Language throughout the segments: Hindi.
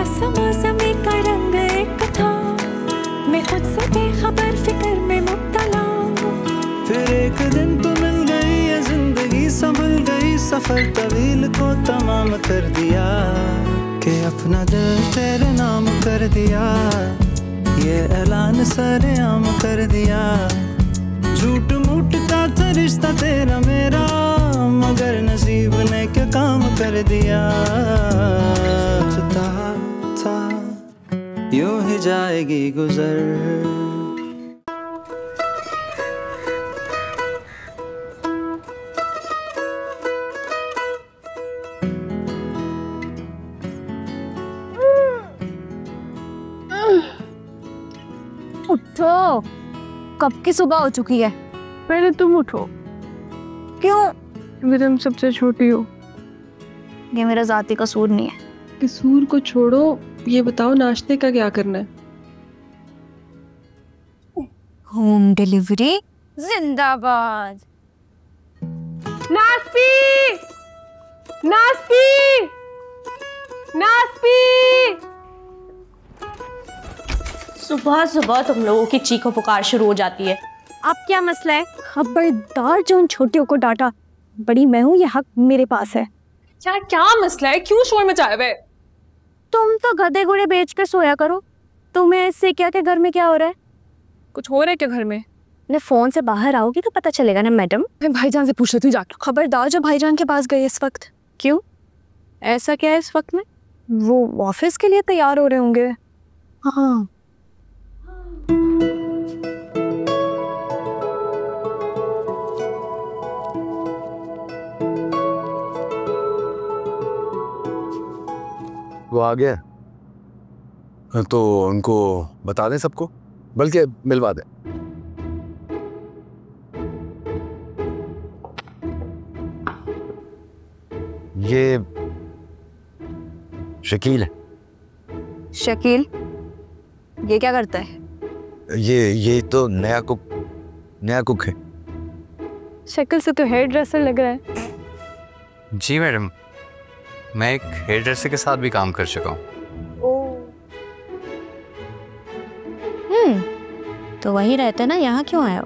समा समय का रंग एक था, मैं खुद से बेखबर फिक्र में मुब्तला। फिर एक दिन तो मिल गई ये जिंदगी, संभल गई सफर तवील को तमाम कर दिया, कि अपना दिल तेरे नाम कर दिया, ये ऐलान सरेआम कर दिया। झूठ मूठ का था रिश्ता तेरा मेरा, मगर नसीब ने क्या काम कर दिया। था यूं ही जाएगी गुजर। उठो, कब की सुबह हो चुकी है। पहले तुम उठो। क्यों? क्योंकि तुम सबसे छोटी हो। ये मेरा जाती कसूर नहीं है। कसूर को छोड़ो, ये बताओ नाश्ते का क्या करना है? होम डिलीवरी जिंदाबाद। नास्पी, नास्पी, नास्पी। सुबह सुबह तुम लोगों की चीखो पुकार शुरू हो जाती है। अब क्या मसला है? खबरदार जो उन छोटियों को डांटा, बड़ी मैं हूँ, ये हक मेरे पास है। यार क्या मसला है, क्यों शोर मचाए हुए? तुम तो गधे घोड़े बेच कर सोया करो, तुम्हें इससे क्या कि घर में क्या हो रहा है? कुछ हो रहा है क्या घर में? ने फोन से बाहर आओगी तो पता चलेगा ना मैडम। मैं भाईजान से पूछ लेती हूँ जाके। खबरदार जो भाईजान के पास गए इस वक्त। क्यों, ऐसा क्या है इस वक्त में? वो ऑफिस के लिए तैयार हो रहे होंगे। हाँ, वो आ गया तो उनको बता दें सबको, बल्कि मिलवा दें। ये शकील है। शकील ये क्या करता है? ये तो नया कुक है। शक्ल से तो हेयर ड्रेसर लग रहा है। जी मैडम, मैं एक हेयर ड्रेसर के साथ भी काम कर चुका हूँ। तो वहीं रहते ना, यहाँ क्यों आए हो?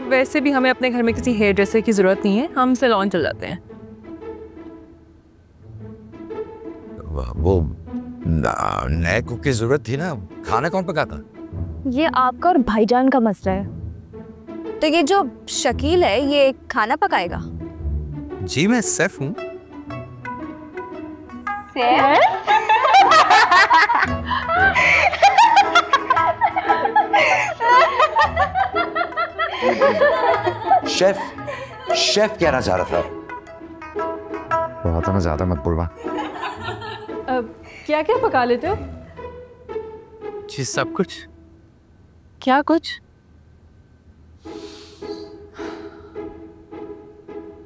वैसे भी हमें अपने घर में किसी हेयर ड्रेसर की जरूरत नहीं है, हम सैलून चल जाते हैं। वो नए कुक की जरूरत थी ना, खाना कौन पकाता? ये आपका और भाईजान का मसला है। तो ये जो शकील है ये खाना पकाएगा? जी मैं शेफ हूँ। शेफ कहना चाह रहा था। बहुत ना ज्यादा मत बोलवा। क्या क्या पका लेते हो? जी सब कुछ। क्या कुछ?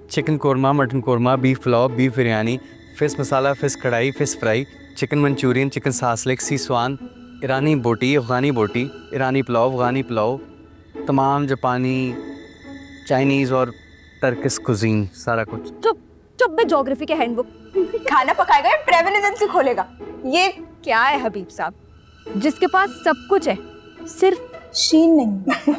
Chicken korma, mutton korma, beef pulao, beef biryani, fish masala, fish kadhai, fish fry, chicken Manchurian, chicken shashlik, Szechuan, ईरानी बोटी, अफ़गानी बोटी, ईरानी पुलाव, अफ़गानी पुलाव, तमाम जापानी, चाइनीज़ और टर्किश कुजीन, सारा कुछ। चुप बे, ज्योग्राफी के हैंडबुक। खाना पकाएगा या ट्रैवल एजेंसी खोलेगा? ये क्या है हबीब साहब, जिसके पास सब कुछ है सिर्फ शीन नहीं।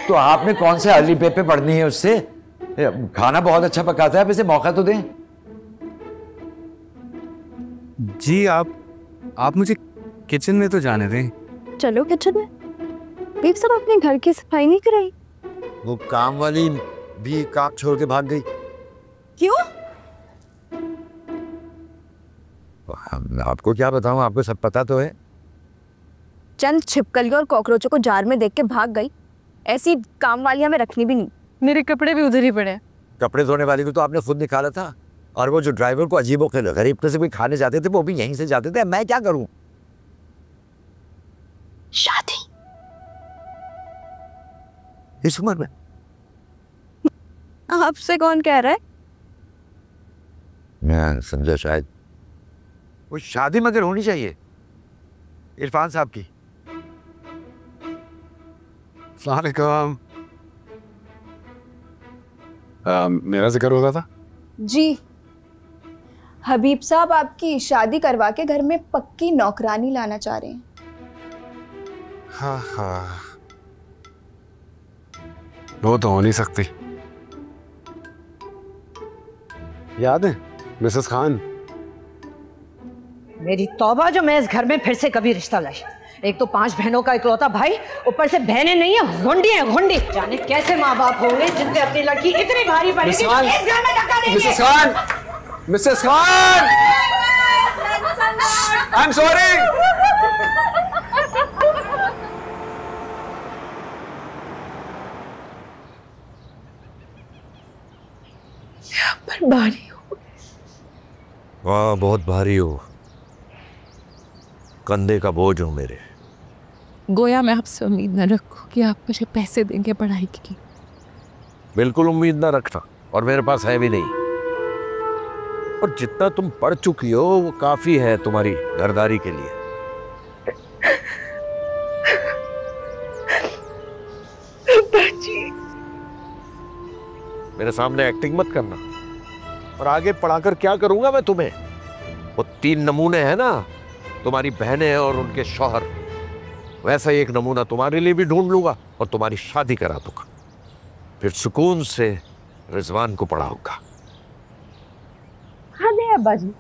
तो आपने कौन से अली पे पढ़नी है उससे? खाना बहुत अच्छा पकाता है, आप इसे मौका तो दें। जी आप मुझे किचन में तो जाने दें। चलो किचन में। हबीब साहब अपने घर की सफाई नहीं कराई? वो काम वाली भी काम छोड़ के भाग गई। क्यों? आपको क्या बताऊं, आपको सब पता तो है। चंद छिपकलियों और कॉकरोचों को जार में देख के भाग गई, ऐसी काम वाली हमें रखनी भी नहीं। मेरे कपड़े भी उधर ही पड़े हैं। कपड़े धोने वाली को तो आपने खुद निकाला था, और वो जो ड्राइवर को अजीबो गरीब किस्म के खाने जाते थे वो भी यहीं से जाते थे। मैं क्या करूं? शादी इस उम्र में? आपसे कौन कह रहा है? मैं समझा शायद। वो शादी मगर होनी चाहिए इरफान साहब की। अस्सलाम वालेकुम। मेरा जिक्र हो रहा था? जी हबीब साहब आपकी शादी करवा के घर में पक्की नौकरानी लाना चाह रहे हैं। हाँ हाँ, वो तो हो नहीं सकती। याद है मिसेस खान? मेरी तौबा जो मैं इस घर में फिर से कभी रिश्ता लाई। एक तो 5 बहनों का इकलौता भाई, ऊपर से बहनें नहीं है, गुंडी है गुंडी। जाने कैसे माँ बाप होंगे जिनसे अपनी लड़की इतनी भारी पड़ेगी इस घर में धक्का देंगे। Mrs Khan, Mrs Khan, I am sorry. पर भारी हो। वाह, बहुत भारी हो, कंधे का बोझ हो मेरे। गोया मैं आपसे उम्मीद न रखूं कि आप मुझे पैसे देंगे पढ़ाई की। बिल्कुल उम्मीद ना रखना, और मेरे पास है भी नहीं। और जितना तुम पढ़ चुकी हो वो काफी है तुम्हारी घरदारी के लिए। मेरे सामने एक्टिंग मत करना। और आगे पढ़ाकर क्या करूंगा मैं तुम्हें? वो 3 नमूने हैं ना, तुम्हारी बहनें और उनके शौहर, वैसा ही एक नमूना तुम्हारे लिए भी ढूंढ लूंगा और तुम्हारी शादी करा दूंगा। फिर सुकून से रिजवान को पढ़ाऊंगा। हाँ दे अब्बा जी,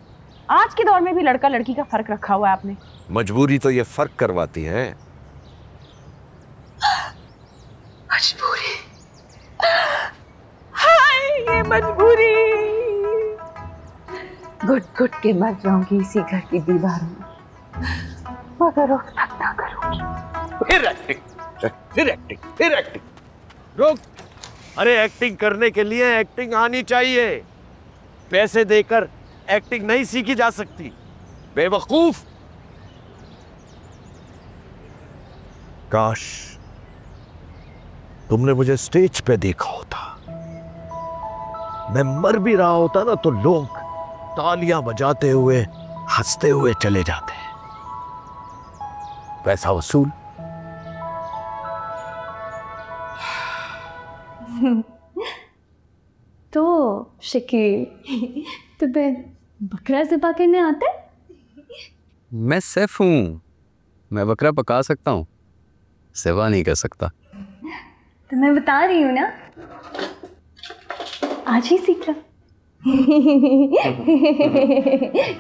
आज के दौर में भी लड़का लड़की का फर्क रखा हुआ है आपने। मजबूरी तो ये फर्क करवाती है। मजबूरी, हाय ये मजबूरी। घुट घुट के मर जाऊंगी इसी घर की दीवारों में, मगर उफ तक ना करूंगी। फिर एक्टिंग। रुक, अरे एक्टिंग करने के लिए एक्टिंग आनी चाहिए। पैसे देकर एक्टिंग नहीं सीखी जा सकती, बेवकूफ। काश तुमने मुझे स्टेज पे देखा होता। मैं मर भी रहा होता ना तो लोग तालियां बजाते हुए हंसते हुए चले जाते हैं। पैसा वसूल। तो शकील, तुम्हें बकरा ज़िबा करने आता है? मैं सेफ हूँ, मैं बकरा पका सकता हूँ, सेवा नहीं कर सकता। तो मैं बता रही हूँ ना, आज ही सीख लो।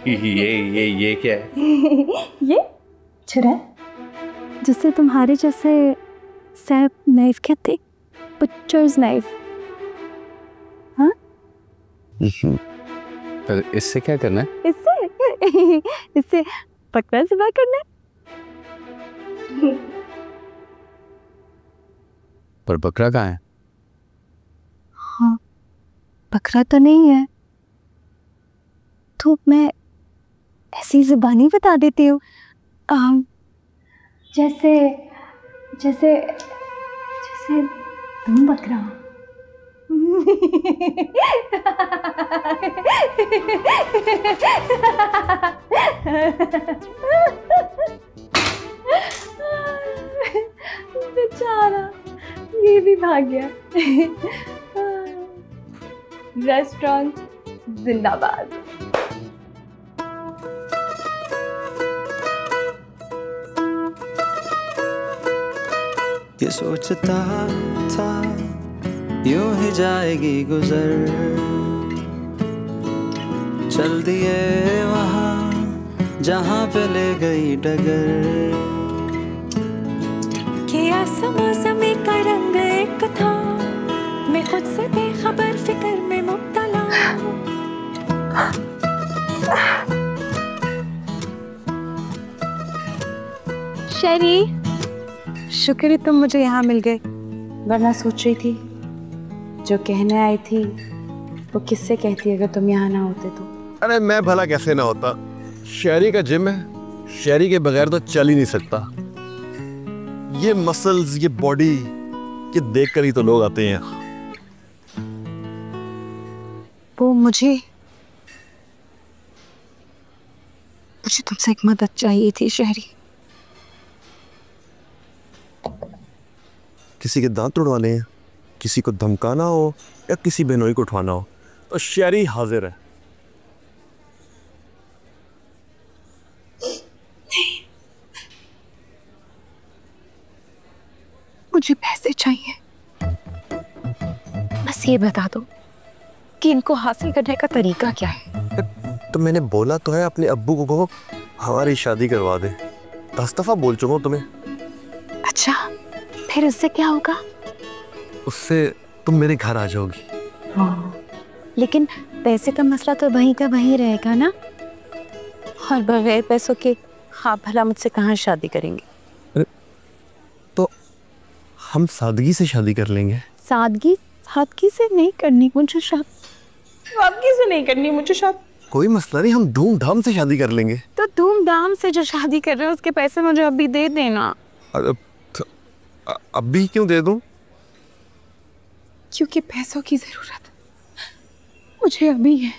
ये क्या है? ये छुरा जिससे तुम्हारे जैसे सैप नाइफ कहते, बुचर्स नाइफ। हाँ, पर इससे क्या करना है? इससे बकरा ज़िबा करना है। पर बकरा कहाँ है? हाँ, बकरा तो नहीं है, तो मैं ऐसी ज़ुबानी बता देती हूँ। जैसे जैसे जैसे तुम बकरा हो। बेचारा, ये भी भाग गया। रेस्टोरेंट जिंदाबाद। ये सोचता था यूं ही जाएगी गुजर, चल दिए वहाँ जहाँ पे ले गई डगर। कि आसमां समय का रंग एक था, मैं खुद से बेखबर फिक्र में मुब्तला। शरी, शुक्र है तुम मुझे यहाँ मिल गए। वरना सोच रही थी जो कहने आई थी वो किससे कहती अगर तुम यहाँ ना होते तो। अरे मैं भला कैसे ना होता, शहरी का जिम है, शहरी के बगैर तो चल ही नहीं सकता। ये मसल्स, ये बॉडी, ये देखकर ही तो लोग आते हैं। वो मुझे तुमसे एक मदद चाहिए थी शहरी। किसी के दांत तोड़वाने हैं, किसी को धमकाना हो या किसी बहनोई को उठवाना हो तो शहरी हाजिर है। मुझे पैसे चाहिए। बस ये बता दो कि इनको हासिल करने का तरीका क्या है। तो मैंने बोला तो है अपने अब्बू को कहो हमारी शादी करवा दे। 10 दफा बोल चुका हूँ तुम्हें। अच्छा, फिर उससे क्या होगा? उससे तुम मेरे घर आ जाओगी। लेकिन पैसे का मसला तो वहीं का वहीं रहेगा ना, और बगैर पैसों के आप भला मुझसे कहाँ शादी करेंगे? तो हम सादगी से शादी कर लेंगे। सादगी सादगी से नहीं करनी मुझे शादी। सादगी से नहीं करनी मुझे शादी। कोई मसला नहीं, हम धूमधाम से शादी कर लेंगे। तो धूमधाम से जो शादी कर रहे हो उसके पैसे मुझे अभी दे देना। अभी क्यों दे दूं? क्योंकि पैसों की जरूरत मुझे अभी है।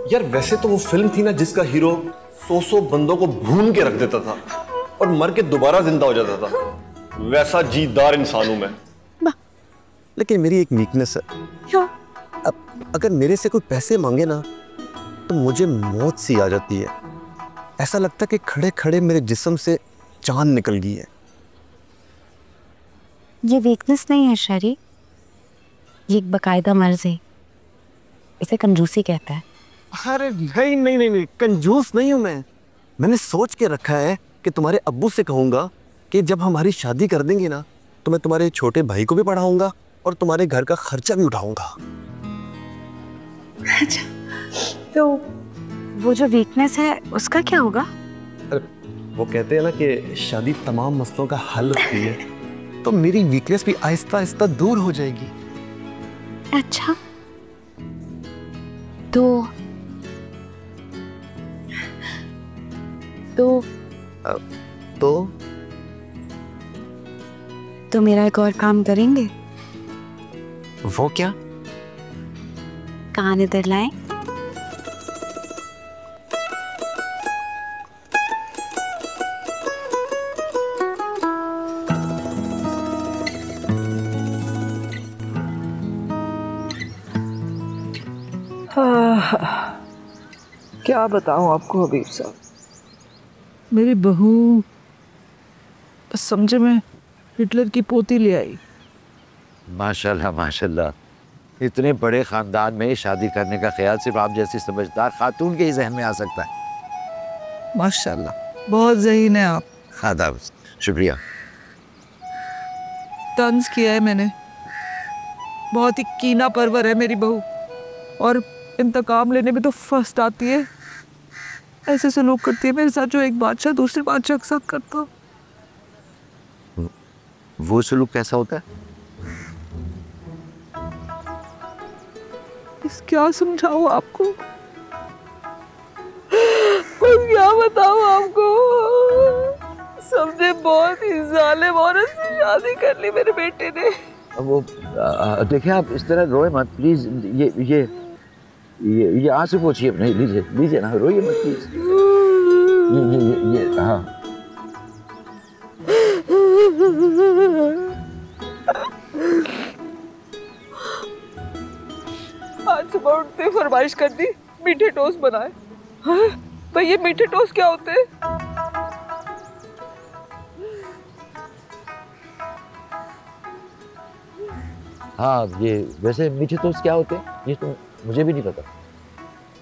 यार वैसे तो वो फिल्म थी ना जिसका हीरो 100 बंदों को भून के रख देता था और मर के दोबारा जिंदा हो जाता था, वैसा जीदार इंसान हूं मैं। लेकिन मेरी एक वीकनेस है। अब अगर मेरे से कोई पैसे मांगे ना तो मुझे मौत सी आ जाती है। ऐसा लगता कि खड़े खड़े मेरे जिस्म से जान निकल गई है। ये वीकनेस नहीं है शरी, ये एक बकायदा मर्ज है। इसे कंजूसी कहता है। अरे नहीं नहीं नहीं नहीं, कंजूस नहीं हूं मैं। मैंने सोच के रखा है कि तुम्हारे अब्बू से कहूंगा कि जब हमारी शादी कर देंगे ना तो मैं तुम्हारे छोटे भाई को भी पढ़ाऊंगा और तुम्हारे घर का खर्चा भी उठाऊंगा। अच्छा, तो वो जो वीकनेस है उसका क्या होगा? वो कहते हैं ना कि शादी तमाम मसलों का हल होती है, तो मेरी वीकनेस भी आहिस्ता आहिस्ता दूर हो जाएगी। अच्छा, तो तो मेरा एक और काम करेंगे? वो क्या? कान इधर लाएं। क्या बताऊं आपको हबीब साहब, मेरी बहू समझे में हिटलर की पोती ले आई। माशाल्लाह माशाल्लाह, इतने बड़े खानदान में शादी करने का ख्याल सिर्फ आप जैसी समझदार खातून के ही जहन में आ सकता है। माशाल्लाह, बहुत ज़हीन है आप। आदाब, शुक्रिया। तंज किया है मैंने, बहुत ही कीना परवर है मेरी बहू, और इंतकाम लेने में तो फर्स्ट आती है। ऐसे सलूक करती है मेरे साथ जो एक बादशाह दूसरे बादशाह के साथ करता। वो सलूक कैसा होता है? क्या समझाऊं आपको, क्या बताऊं आपको। समझे बहुत ही जालिम औरत से शादी कर ली मेरे बेटे ने। वो देखिए, आप इस तरह रोए मत प्लीज। ये आंसू पोछिए, नहीं लीजिए लीजिए ना, रोइए मत प्लीज। ये हाँ। आज सुबह उठते फरमाइश कर दी मीठे टोस्ट बनाए। भाई ये मीठे टोस्ट क्या होते हैं? हाँ, ये वैसे मीठे टोस्ट क्या होते हैं ये तो मुझे भी नहीं पता।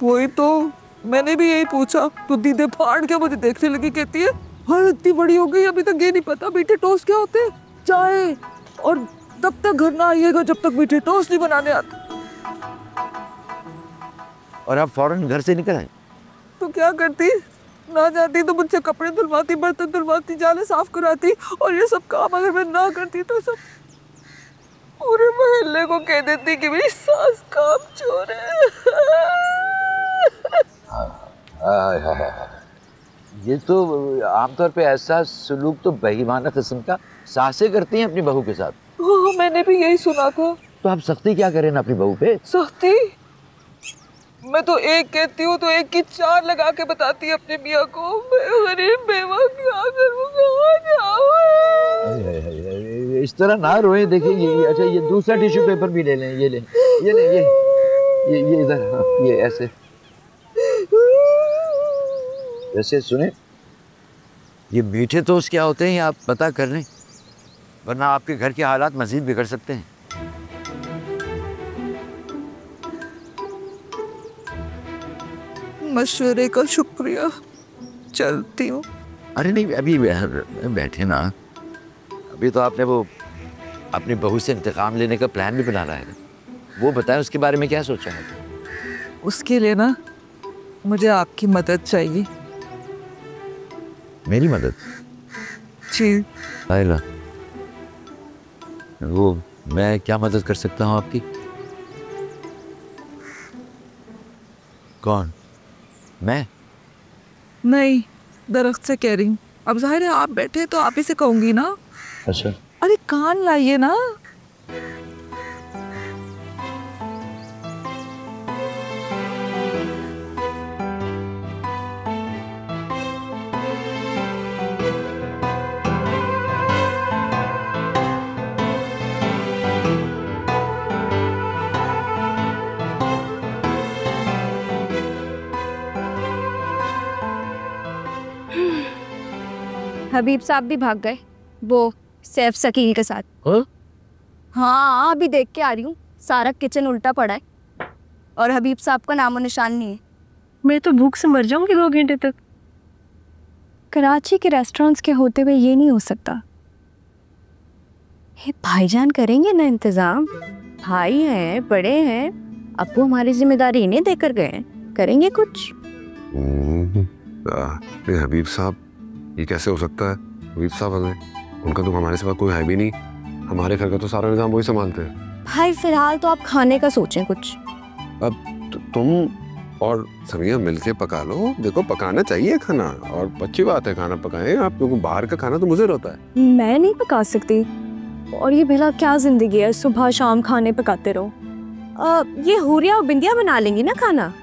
वही तो मैंने भी यही पूछा, तो दीदे फाड़ के मुझे देखने लगी, कहती है हाँ इतनी बड़ी हो गई अभी तक ये नहीं पता मीठे टोस्ट क्या होते हैं। चाय, और तब तक घर ना आइएगा जब तक मीठे टोस्ट नहीं बनाने आते। और आप फौरन घर से निकल आए? तो क्या करती, ना जाती तो मुझसे कपड़े धुलवाती, बर्तन धुलवाती, जाले साफ कराती, और ये सब काम अगर मैं ना करती तो सब पूरे मोहल्ले को कह देती कि मेरी सास काम चोर है। ये तो आमतौर पे ऐसा सलूक तो बेईमाना किस्म का सासें करती हैं अपनी बहू के साथ। हाँ, मैंने भी यही सुना था। तो आप सख्ती क्या करें ना अपनी बहू पे? सख्ती? मैं तो एक कहती हूँ तो एक की 4 लगा के बताती है अपने मियाँ को। मैं गरीब बेवा क्या करूँ, कहाँ जाऊँ? इस तरह ना रोए। देखिए ये अच्छा, ये दूसरा टिश्यू पेपर भी ले लें, ये लें, ये लें, ये ये इधर, हाँ, ये ऐसे वैसे सुने, ये मीठे टोस्ट क्या होते हैं ये आप पता कर लें, वरना आपके घर के हालात मजीद बिगड़ सकते हैं। मशवरे का शुक्रिया, चलती हूँ। अरे नहीं, अभी बैठे ना, अभी तो आपने वो अपनी बहू से इंतकाम लेने का प्लान भी बना रहा है, वो बताएं उसके बारे में क्या सोचा है? उसके लिए ना मुझे आपकी मदद चाहिए। मेरी मदद? जी। आयला, वो मैं क्या मदद कर सकता हूँ आपकी? कौन? मैं? नहीं, दरख्त से कह रही हूँ। अब जाहिर है आप बैठे तो आप ही से कहूंगी ना। अच्छा। अरे कान लाइए ना। हबीब साहब भी भाग गए वो सैफ शकील के साथ। हाँ अभी देख के आ रही हूँ, सारा किचन उल्टा पड़ा है और हबीब साहब का नामो निशान नहीं है। मैं तो भूख से मर जाऊंगी 2 घंटे तक। कराची के रेस्टोरेंट्स के होते हुए ये नहीं हो सकता। ये भाईजान करेंगे ना इंतजाम, भाई हैं, बड़े हैं, अब वो हमारी जिम्मेदारी इन्हें देकर गए, करेंगे कुछ। हबीब साहब, ये कैसे हो सकता है? हबीब साहब हैं, उनका तो हमारे सिवा कोई है भी नहीं, हमारे घर का तो सारा निजाम वही संभालते हैं। भाई फिलहाल तो आप खाने का सोचें कुछ। अब तुम और समिया मिलके पका लो, देखो पकाना चाहिए खाना, और अच्छी बात है खाना पकाएं आप, क्योंकि बाहर का खाना तो मुझे होता है। मैं नहीं पका सकती, और ये भला क्या जिंदगी है, सुबह शाम खाने पकाते रहो। ये हुरिया और बिंदिया बना लेंगी ना खाना।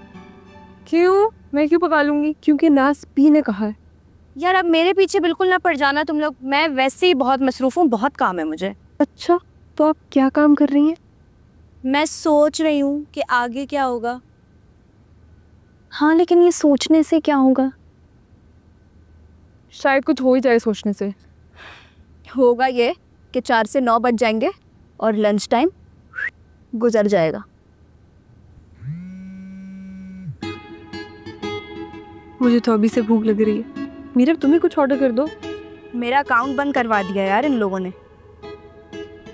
क्यों? मैं क्यों पका लूंगी? क्योंकि नास भी ने कहा है। यार अब मेरे पीछे बिल्कुल ना पड़ जाना तुम लोग, मैं वैसे ही बहुत मसरूफ हूँ, बहुत काम है मुझे। अच्छा, तो आप क्या काम कर रही हैं? मैं सोच रही हूँ कि आगे क्या होगा। हाँ लेकिन ये सोचने से क्या होगा? शायद कुछ हो ही जाए सोचने से। होगा ये कि 4 से 9 बज जाएंगे और लंच टाइम गुजर जाएगा। मुझे तो अभी से भूख लग रही है। मीरा तुम्हें कुछ ऑर्डर कर दो। मेरा अकाउंट बंद करवा दिया यार इन लोगों ने,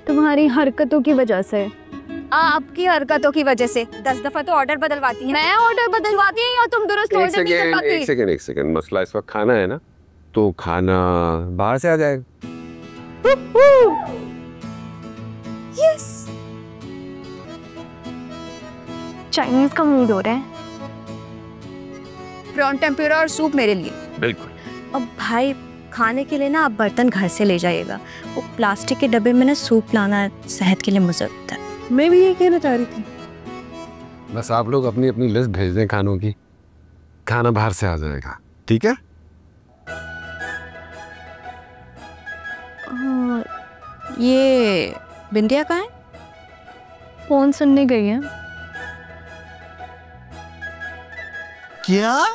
तुम्हारी हरकतों की वजह से। आपकी हरकतों की वजह से 10 दफा तो ऑर्डर बदलवाती है। मैं ऑर्डर बदलवाती हूँ या तुम दुरुस्त ऑर्डर नहीं कर पाती? एक सेकंड, मसला इस वक्त खाना है ना, तो खाना बाहर से आ जाएगा। यस, चाइनीज का मूड हो रहा है। प्रॉन टेम्पुरा और सूप मेरे लिए। बिल्कुल। अब भाई खाने के लिए ना आप बर्तन घर से ले जाइएगा, वो प्लास्टिक के डब्बे में ना सूप लाना सेहत के लिए मुज़र होता है। मैं भी ये कहना चाह रही थी। बस आप लोग अपनी अपनी लिस्ट भेज दें खानों की, खाना बाहर से आ जाएगा, ठीक है? ये बिंदिया कहाँ है? फोन सुनने गई है। क्या?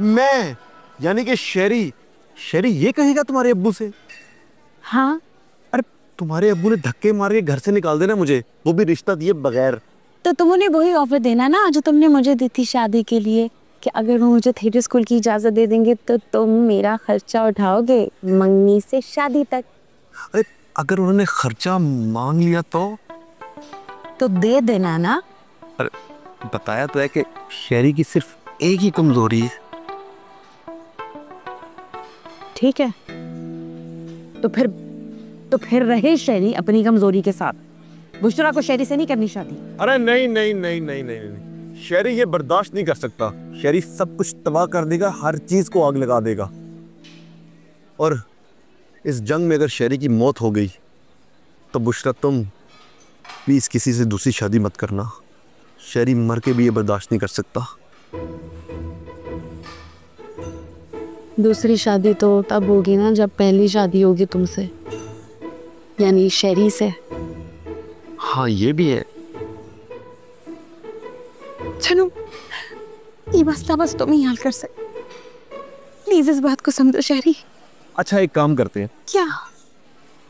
मैं यानी कि शेरी ये कहेगा तुम्हारे अब्बू से? हाँ। अरे तुम्हारे अब्बू ने धक्के मार के घर से निकाल देना मुझे, वो भी रिश्ता दिए बगैर। तो तुम उन्हें वही ऑफर देना ना जो तुमने मुझे दी थी शादी के लिए, कि अगर वो मुझे थिएटर स्कूल की इजाजत दे देंगे तो तुम मेरा खर्चा उठाओगे मंगनी से शादी तक। अरे अगर उन्होंने खर्चा मांग लिया तो दे देना ना। अरे बताया तो है कि शेरी की सिर्फ एक ही कमजोरी है। ठीक है, तो फिर रहे शेरी अपनी कमजोरी के साथ। बुशरा को शेरी से नहीं करनी शादी। अरे नहीं, शेरी ये बर्दाश्त नहीं कर सकता। शेरी सब कुछ तबाह कर देगा, हर चीज को आग लगा देगा। और इस जंग में अगर शेरी की मौत हो गई तो बुशरा तुम प्लीज किसी से दूसरी शादी मत करना। शेरी मर के भी ये बर्दाश्त नहीं कर सकता। दूसरी शादी तो तब होगी ना जब पहली शादी होगी तुमसे, यानी शेरी से। हाँ ये भी है, चलो ये मसला बस तुम ही हल कर सकते, प्लीज इस बात को समझो शहरी। अच्छा एक काम करते हैं, क्या?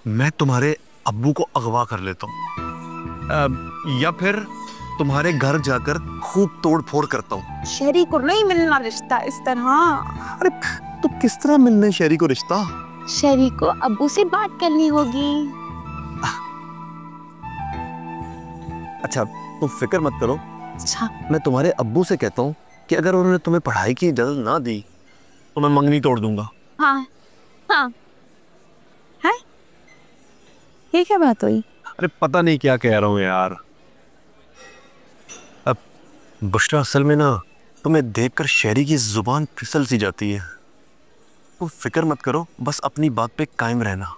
मैं तुम्हारे अब्बू को अगवा कर लेता हूँ, या फिर तुम्हारे घर जाकर खूब तोड़ फोड़ करता हूँ। शहरी को नहीं मिलना रिश्ता इस तरह। अरे तो किस तरह मिलने शहरी को रिश्ता? शहरी को अब्बू से बात करनी होगी। अच्छा तुम फिक्र मत करो, अच्छा मैं तुम्हारे अब्बू से कहता हूँ कि अगर उन्होंने तुम्हें पढ़ाई की इजाजत ना दी तो मैं मंगनी तोड़ दूंगा। हाँ हाँ है? ये क्या बात हुई? अरे पता नहीं क्या कह रहा हूँ यार। अब बुशरा असल में ना तुम्हें देखकर शहरी की जुबान फिसल सी जाती है। तुम फिक्र मत करो, बस अपनी बात पे कायम रहना।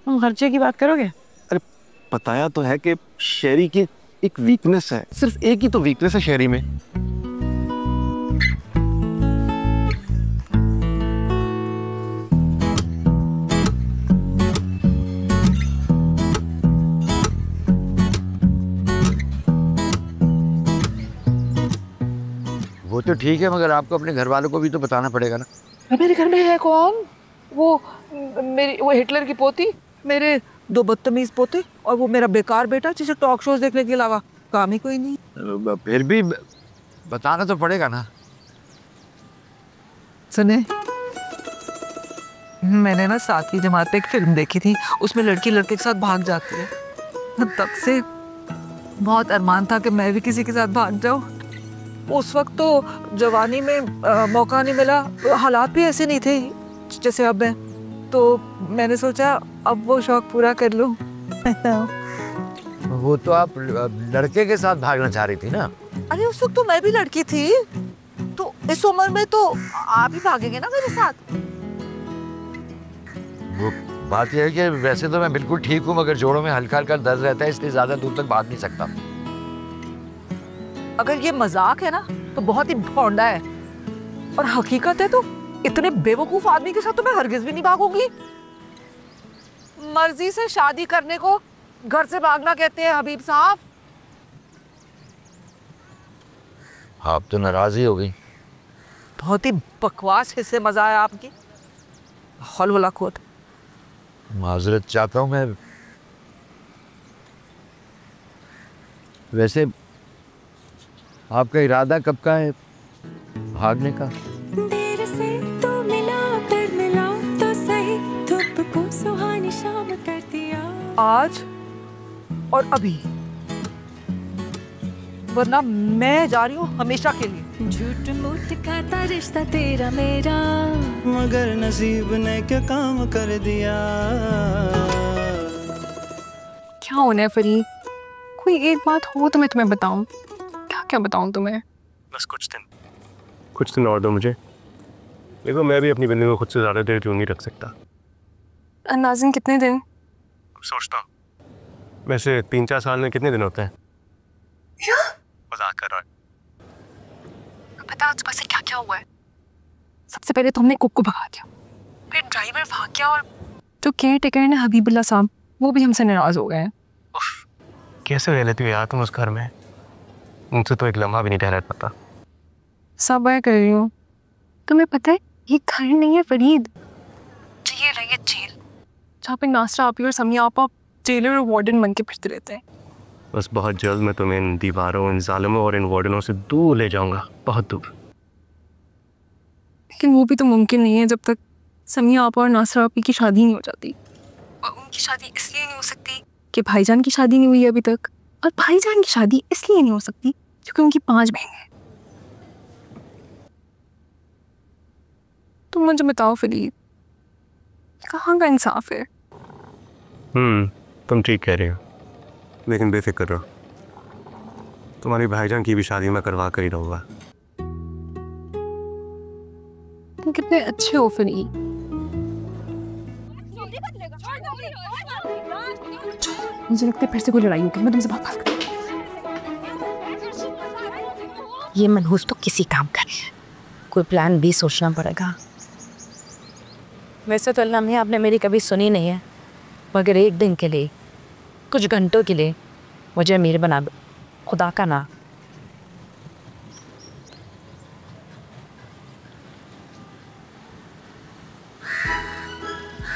तुम खर्चे की बात करोगे? अरे बताया तो है कि शहरी की एक वीकनेस है, सिर्फ एक ही तो वीकनेस है शहरी में। वो तो ठीक है, मगर आपको अपने घर वालों को भी तो बताना पड़ेगा ना। मेरे घर में है कौन? वो हिटलर की पोती, मेरे 2 बदतमीज पोते और वो मेरा बेकार बेटा जिसे टॉक शोज देखने के अलावा काम ही कोई नहीं। फिर भी बताना तो पड़ेगा ना। सुने, मैंने ना 7वीं जमात पे एक फिल्म देखी थी, उसमें लड़की लड़के के साथ भाग जाती है। तब से बहुत अरमान था कि मैं भी किसी के साथ भाग जाऊं। उस वक्त तो जवानी में मौका नहीं मिला, हालात भी ऐसे नहीं थे जैसे अब है, तो मैंने सोचा अब वो शौक पूरा कर लूं। वो तो आप लड़के के साथ भागना चाह रही थी ना? अरे उस वक्त तो मैं भी लड़की थी, तो इस उम्र में तो आप ही भागेंगे ना मेरे साथ। वो बात यह है कि वैसे तो मैं बिल्कुल ठीक हूँ, मगर जोड़ों में हल्का हल्का दर्द रहता है, इसलिए ज्यादा दूर तक भाग नहीं सकता। अगर ये मजाक है ना तो बहुत ही भोंडा है, और हकीकत है तो इतने बेवकूफ आदमी के साथ तो मैं हरगिज भी नहीं भागूंगी। मर्जी से शादी करने को घर से भागना कहते हैं हबीब साहब। आप तो नाराज ही हो गई। बहुत ही बकवास हिस्से मजा आया आपकी। हलवला खुद माजरत चाहता हूँ मैं। वैसे आपका इरादा कब का है भागने का? देर से तो मिला फिर मिला तो सही, धूप को सुहानी शाम कर दिया। आज और अभी, वरना मैं जा रही हूँ हमेशा के लिए। झूठ मूठ खाता रिश्ता तेरा मेरा, मगर नसीब ने क्या काम कर दिया। क्या होना है फरीद? कोई एक बात हो तो मैं तुम्हें बताऊं। क्या बताऊं तुम्हें? बस कुछ दिन और दो मुझे। देखो मैं भी अपनी बंदी को खुद से ज्यादा देर क्यों नहीं रख सकता। नाज़िन कितने दिन? सोचता हूँ वैसे 3-4 साल में कितने दिन होते हैं? क्या मजाक कर रहा है। पता आज से क्या क्या हुआ है? सबसे पहले तुमने कुक को भगा दिया, फिर ड्राइवर भाग गया, और जो केयर टेकर ने हबीबुल्ला साहब, वो भी हमसे नाराज हो गए हैं। कैसे रह लेती हो यार तुम उस घर में? उनसे तो एक लम्हा भी नहीं ठहरा पाता। सब मैं कर रही हूँ। तुम्हें पता है ये घर नहीं है फरीद, जेल है ये जेल, जहाँ पे नासरा आपी और समिया आपा जेलर और वार्डन बन के फिरते रहते हैं। बस बहुत जल्द मैं तुम्हें इन दीवारों, इन जालिमों और इन वार्डनों से दूर ले जाऊंगा, बहुत दूर। लेकिन वो भी तो मुमकिन नहीं है जब तक समिया आपा और नासरा आपी की शादी नहीं हो जाती। और उनकी शादी इसलिए नहीं हो सकती कि भाईजान की शादी नहीं हुई अभी तक, और भाईजान की शादी इसलिए नहीं हो सकती क्योंकि उनकी 5 बहनें हैं। तुम मुझे बताओ फरीद, कहाँ का इंसाफ है? तुम ठीक कह रही हो, लेकिन बेफिक्र रहो, तुम्हारी भाईजान की भी शादी मैं करवा कर ही रहूंगा। तुम कितने अच्छे हो फरीद। मुझे लगता है फिर से कोई लड़ाई होगी, मैं तुमसे बात करूँ। ये मनहूस तो किसी काम का नहीं है, कोई प्लान भी सोचना पड़ेगा। वैसे तो अल्लाह मियां आपने मेरी कभी सुनी नहीं है, मगर एक दिन के लिए, कुछ घंटों के लिए मुझे अमीर बना दो, खुदा का ना।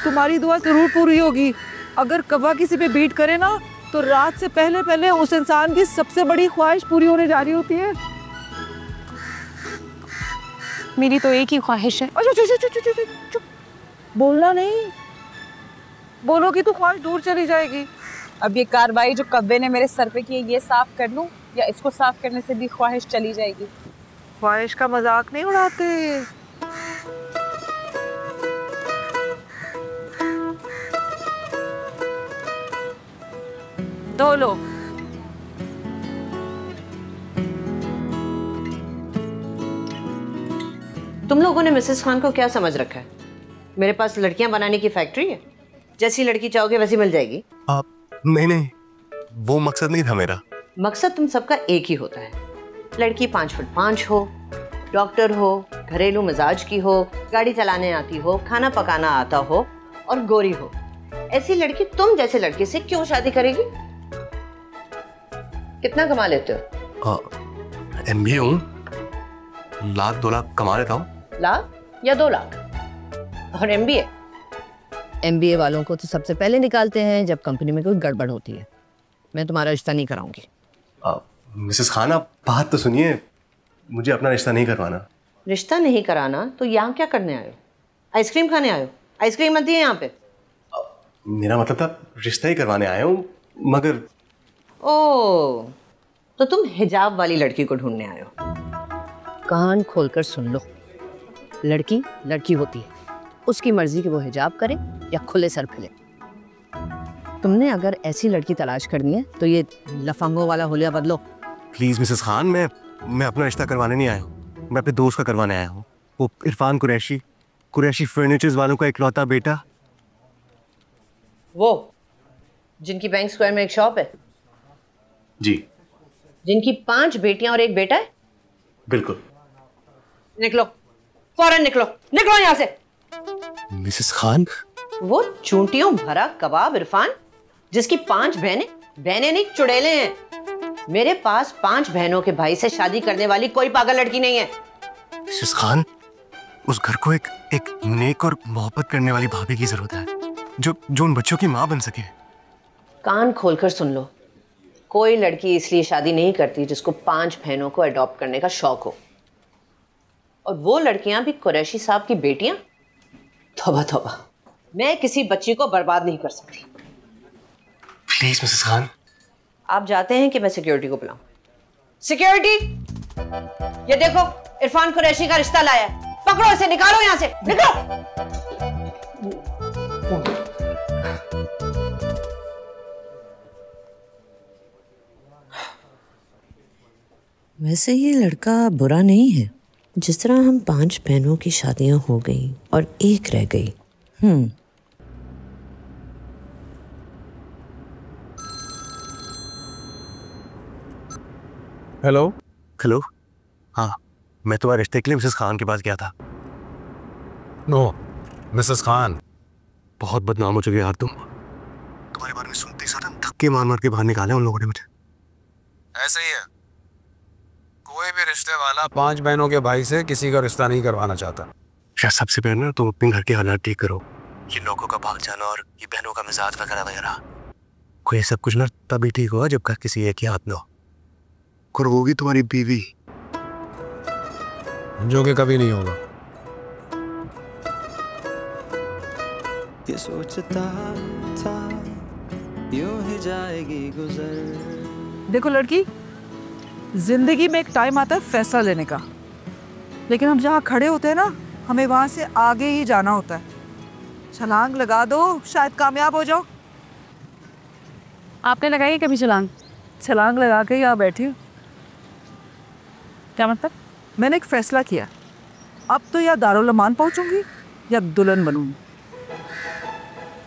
तुम्हारी दुआ जरूर पूरी होगी। अगर कवा किसी पे बीट करे ना तो रात से पहले पहले उस इंसान की सबसे बड़ी ख्वाहिश पूरी होने जा रही होती है। मेरी तो एक ही ख्वाहिश है। चुप, बोलना नहीं, बोलोगी तो ख्वाहिश दूर चली जाएगी। अब ये कार्रवाई जो कव्वे ने मेरे सर पे की है, ये साफ कर लूं या इसको साफ करने से भी ख्वाहिश चली जाएगी? ख्वाहिश का मजाक नहीं उड़ाते। दो लोग तुम लोगों ने मिसेस खान को क्या समझ रखा है? मेरे पास लड़कियां बनाने की फैक्ट्री है, जैसी लड़की चाहोगे वैसी मिल जाएगी। नहीं, वो मकसद नहीं था मेरा। मकसद तुम सबका एक ही होता है, लड़की 5 फुट 5 हो, डॉक्टर हो, घरेलू मिजाज की हो, गाड़ी चलाने आती हो, खाना पकाना आता हो और गोरी हो। ऐसी लड़की तुम जैसे लड़के से क्यों शादी करेगी? कितना कमा लेते हो? MBA हूँ, 1 लाख 2 लाख कमा लेता हूँ। लाख या 2 लाख? और MBA वालों को तो सबसे पहले निकालते हैं जब कंपनी में कोई गड़बड़ होती है। मैं तुम्हारा रिश्ता नहीं कराऊंगी। मिसेस खान आप बात तो सुनिए, मुझे अपना रिश्ता नहीं करवाना। रिश्ता नहीं कराना तो यहाँ क्या करने आए हो? आइसक्रीम खाने आए हो? आइसक्रीम मत दिए यहाँ पे। मेरा मतलब था रिश्ता ही करवाने आया हूँ, मगर ओ तो तुम हिजाब वाली लड़की को ढूंढने आए हो। कान खोलकर सुन लो, लड़की लड़की होती है, उसकी मर्जी कि वो हिजाब करे या खुले सर फिरे। तुमने अगर ऐसी लड़की तलाश करनी है तो ये लफंगों वाला हुलिया बदलो। प्लीज मिसेस खान, मैं अपना रिश्ता करवाने नहीं आया हूँ, मैं अपने दोस्त का करवाने आया हूँ। वो इरफान कुरैशी फर्नीचर्स वालों का इकलौता बेटा। वो जिनकी बैंक स्क्वायर में एक शॉप है? जी। जिनकी 5 बेटियां और 1 बेटा है? बिल्कुल। निकलो, फौरन निकलो, निकलो यहाँ से। मिसेस खान, वो चूंटियों भरा कबाब इरफान, जिसकी 5 बहनें नहीं चुड़ैले हैं। मेरे पास 5 बहनों के भाई से शादी करने वाली कोई पागल लड़की नहीं है। मिसेस खान, उस घर को एक नेक और मोहब्बत करने वाली भाभी की जरूरत है, जो उन बच्चों की माँ बन सके। कान खोलकर सुन लो, कोई लड़की इसलिए शादी नहीं करती जिसको 5 बहनों को अडॉप्ट करने का शौक हो, और वो लड़कियां भी कुरैशी साहब की बेटियां। तौबा तौबा, मैं किसी बच्ची को बर्बाद नहीं कर सकती। Please Mrs Khan. आप जाते हैं कि मैं सिक्योरिटी को बुलाऊं? सिक्योरिटी, ये देखो इरफान कुरैशी का रिश्ता लाया है, पकड़ो इसे, निकालो यहां से, निकलो। वैसे ये लड़का बुरा नहीं है, जिस तरह हम 5 बहनों की शादियां हो गई और 1 रह गई। हेलो। हाँ, मैं तुम्हारे रिश्ते के लिए मिसेस खान के पास गया था। नो मिसेस खान, बहुत बदनाम हो चुके यार तुम। तुम्हारे बारे में सुनते ही सारा धक्के मार के बाहर निकाले उन लोगों ने मुझे। ऐसे ही है, कोई भी रिश्ते वाला 5 बहनों के भाई से किसी का रिश्ता नहीं करवाना चाहता। शायद सबसे पहले ना तुम अपने घर के हालात ठीक करो, ये लोगों का भाग जाना और ये बहनों का मिजाज वगैरह वगैरह। कोई सब कुछ ना तभी ठीक होगा जब का किसी एक ही हाथ में हो, और वो भी तुम्हारी बीवी, जो कि कभी नहीं होगा। ये सोचता था यूं ही जाएगी गुजर। देखो लड़की, जिंदगी में एक टाइम आता है फैसला लेने का, लेकिन हम जहाँ खड़े होते हैं ना, हमें वहाँ से आगे ही जाना होता है। छलांग लगा दो, शायद कामयाब हो जाओ। आपने लगाई कभी छलांग? छलांग लगा के यहाँ बैठी हूँ। क्या मतलब? मैंने एक फैसला किया, अब तो या दारुल अमान पहुँचूंगी या दुल्हन बनूंगी।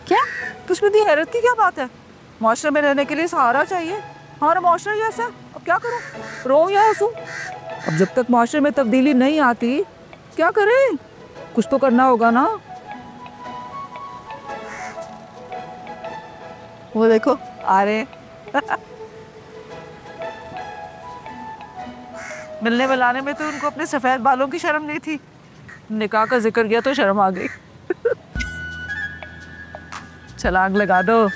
क्या तुझमें दी हैरत की क्या बात है? माशरे में रहने के लिए सहारा चाहिए, हमारा माशरा जैसा। अब क्या करूं, रो या हंसूं? अब जब तक माशरे में तब्दीली नहीं आती क्या करें? कुछ तो करना होगा ना। वो देखो आ रहे मिलने मिलाने में तो उनको अपने सफेद बालों की शर्म नहीं थी, निकाह का जिक्र किया तो शर्म आ गई। छलांग लगा दो,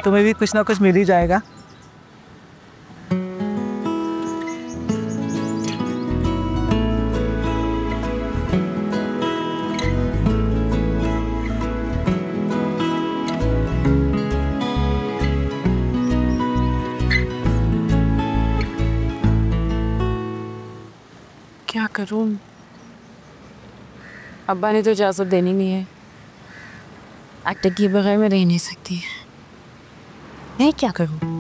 तुम्हें भी कुछ ना कुछ मिल ही जाएगा। क्या करूं? अब्बा ने तो इजाज़त देनी नहीं है। एक्टिंग के बगैर मैं रह नहीं सकती। मैं क्या करूं?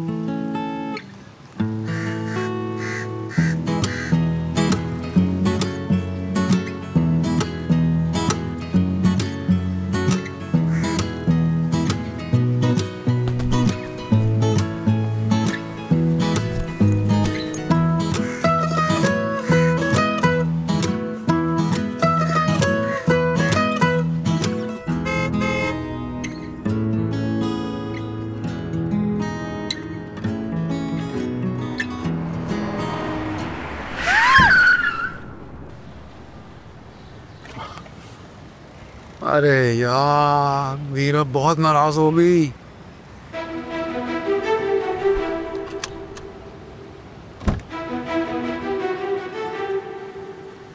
अरे यार मीरा बहुत नाराज हो गई।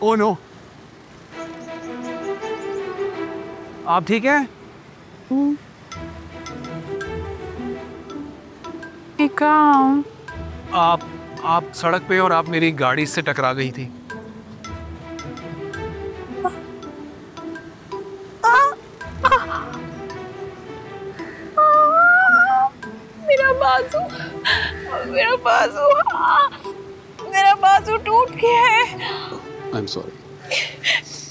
ओ नो, आप ठीक है? आप सड़क पे और आप मेरी गाड़ी से टकरा गई थी। मेरा बाजू टूट गया है। I'm sorry.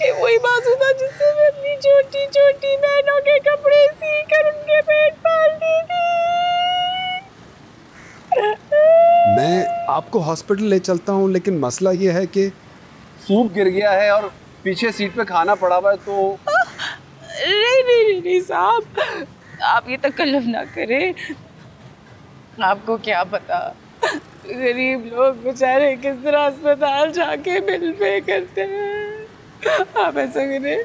ये वही बाजू था जिससे मैं अपनी छोटी छोटी बहनों के कपड़े सीकर उनके पेट पालती थी। मैं आपको हॉस्पिटल ले चलता हूँ, लेकिन मसला ये है कि सूप गिर गया है और पीछे सीट पे खाना पड़ा हुआ है तो। नहीं साहब, आप ये तकल्लुफ ना करें। आपको क्या पता गरीब लोग बेचारे किस तरह अस्पताल जाके बिल पे करते हैं। आप ऐसा करें,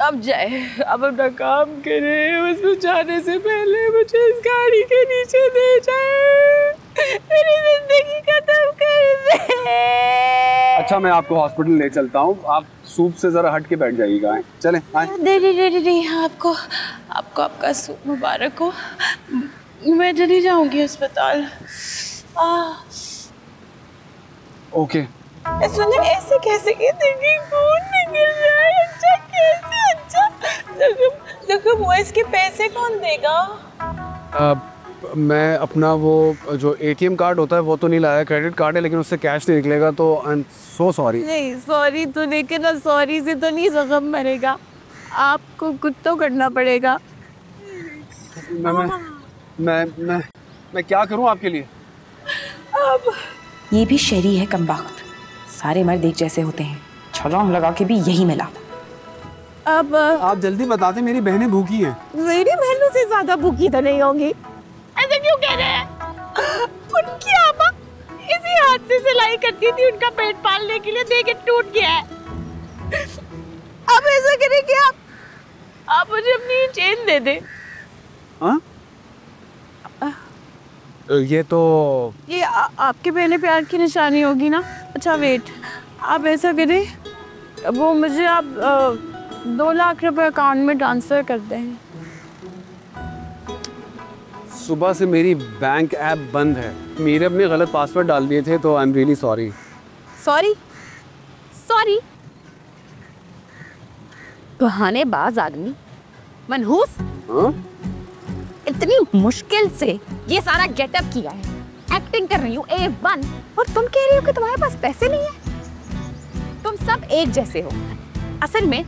आप जाए, आप अपना काम करें। उसमें जाने से पहले मुझे इस गाड़ी के नीचे दे जाए, मेरी जिंदगी खत्म कर दे। अच्छा, मैं आपको हॉस्पिटल ले चलता हूँ, आप सूप से जरा हट के बैठ जाइएगा। चलें, आए। दे आपको आपका सूप मुबारक हो। मैं चली जाऊंगी अस्पताल। ओके। सुनिए, ऐसे कैसे कहते कि खून निकल जाए? अच्छा कैसे? अच्छा जख्म हुआ, इसके पैसे कौन देगा? मैं अपना वो जो ATM कार्ड होता है वो तो नहीं लाया, क्रेडिट कार्ड है, लेकिन उससे कैश नहीं निकलेगा, तो आई एम सो सॉरी। नहीं सॉरी तो, लेकिन सॉरी से तो नहीं जख्म मरेगा, आपको कुछ तो करना पड़ेगा। मैं क्या करूं आपके लिए? ये भी शहरी है कमबख्त, सारे मर्द एक जैसे होते हैं, छलांग लगा के भी यही मिला। अब आप जल्दी बताते, मेरी बहनें भूखी हैं। मेरी बहनों से ज्यादा भूखी तो नहीं होंगी। ऐसे क्यों कह रहे हैं? उनकी आमा इसी हाथ से सिलाई करती थी, उनका पेट पालने के लिए, देख के टूट गया है। अब ऐसा करें कि आप मुझे अपनी चेन दे दे। हाँ? ये आपके पहले प्यार की निशानी होगी ना। अच्छा वेट, आप ऐसा करें, वो मुझे आप 2 लाख रुपए अकाउंट में ट्रांसफर कर दें। सुबह से मेरी बैंक ऐप बंद है, मेरे अपने गलत पासवर्ड डाल दिए थे, तो I am really sorry. Sorry बहानेबाज आदमी, मनहूस। इतनी मुश्किल से ये सारा गेटअप किया है, एक्टिंग कर रही हूँ A1, और तुम कह रही हो कि तुम्हारे पास पैसे नहीं है। तुम सब एक जैसे हो। असल में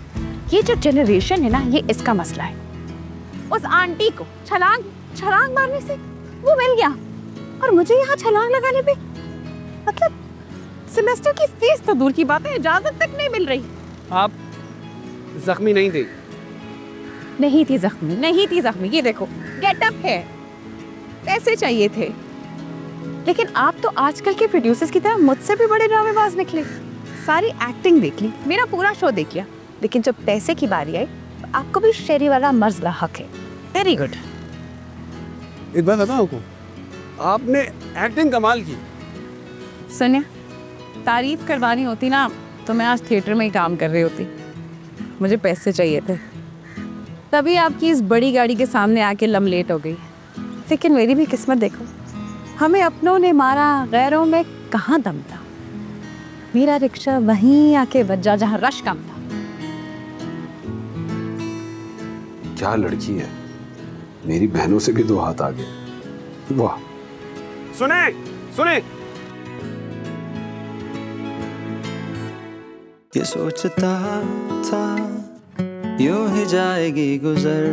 ये जो जनरेशन है ना, ये इसका मसला है। उस आंटी को छलांग मारने से वो मिल गया, और मुझे यहाँ छलांग लगाने पे मतलब सेमेस्टर की फीस तो दूर की बात है, इजाजत तक नहीं मिल रही। आप जख्मी नहीं थे? नहीं थी जख्मी। ये देखो गेटअप है, पैसे चाहिए थे, लेकिन आप तो आजकल के प्रोड्यूसर्स की तरह मुझसे भी बड़े ड्रामेबाज निकले। सारी एक्टिंग देख ली, मेरा पूरा शो देख लिया, लेकिन जब पैसे की बारी आई तो आपको भी शेरी वाला मर्ज लाहक है। Very good. एक बात बताओ आपको, आपने एक्टिंग कमाल की। सोनिया, तारीफ करवानी होती ना तो मैं आज थिएटर में ही काम कर रही होती। मुझे पैसे चाहिए थे, तभी आपकी इस बड़ी गाड़ी के सामने आके लम लेट हो गई। लेकिन मेरी भी किस्मत देखो, हमें अपनों ने मारा, गैरों में कहाँ दम था। मेरा रिक्शा वहीं आके बजा जहाँ रश कम था। क्या लड़की है, मेरी बहनों से भी 2 हाथ आगे। वाह। सुने सुने, ये सोचता था यूं ही जाएगी गुजर,